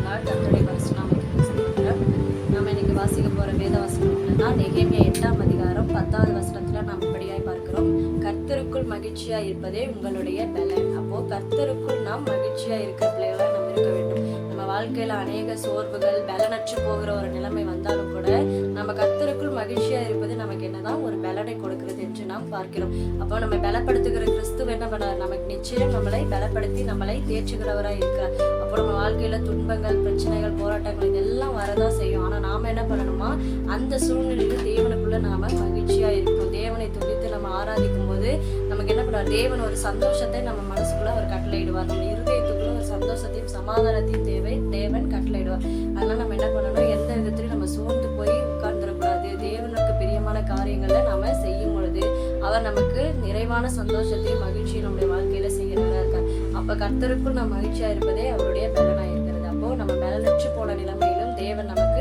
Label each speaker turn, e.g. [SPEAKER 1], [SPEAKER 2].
[SPEAKER 1] நாள் கர்த்தருடைய பரிசுத்த நாமத்துக்கு ஸ்தோத்திரம். நாம இன்னைக்கு வாசிக்க போற வேத வசனம் என்னன்னா, நெகேமியா 8ஆம் அதிகாரம் 10வது வசனத்துல நாம் இப்படியாய் பார்க்கிறோம். கர்த்தருக்குள் மகிழ்ச்சியா இருப்பதே உங்களுடைய பலன். அப்போ கர்த்தருக்குள் நாம் மகிழ்ச்சியா இருக்கிற பிள்ளைகளா நம்ம இருக்க வேண்டும். நம்ம வாழ்க்கையில அநேக சோர்வுகள், பலனற்று போகிற ஒரு நிலைமை வந்தாலும் கூட நம்ம கர்த்தருக்குள் மகிழ்ச்சியா இருப்பது நமக்கு என்னதான் ஒரு பலனை கொடுக்கிறது என்று நாம் பார்க்கிறோம். அப்போ நம்ம பலப்படுத்துகிற கிறிஸ்துவ என்ன பண்ணார்? நமக்கு நிச்சயம் நம்மளை பலப்படுத்தி நம்மளை தேற்றுகிறவராய் இருக்கிறார். அப்போ நம்ம வாழ்க்கையில துன்பங்கள், பிரச்சனைகள், போராட்டங்கள் இதெல்லாம் வரதான் செய்யும். ஆனா நாம என்ன பண்ணணுமா? அந்த சூழ்நிலையில தேவனுக்குள்ள நாம மகிழ்ச்சியா இருக்கணும். தேவனை துதித்து நம்ம ஆராதிக்கும் போது நமக்கு என்ன பண்ணுவார்? தேவன் ஒரு சந்தோஷத்தை நம்ம மனசுக்குள்ள அவர் கட்டளையிடுவார். நம்ம இருதயத்துக்குள்ள ஒரு சந்தோஷத்தையும் சமாதானத்தையும் தேவன் கட்டளையிடுவார். அதனால நம்ம என்ன பண்ணணும்? எந்த விதத்திலையும் நம்ம சோர்ந்து போய் உட்கார்ந்துடக்கூடாது. தேவனுக்கு பிரியமான காரியங்களை நாம செய்யும் பொழுது அவர் நமக்கு நிறைவான சந்தோஷத்தையும் மகிழ்ச்சியும் நம்முடைய வாழ்க்கையில செய்கிறவரா இருக்கார். அப்ப கர்த்தருக்குள் நம்ம மகிழ்ச்சியா இருப்பதே அவருடைய பலனா இருக்கிறது. அப்போ நம்ம பலனற்று போன நிலைமையிலும் தேவன் நமக்கு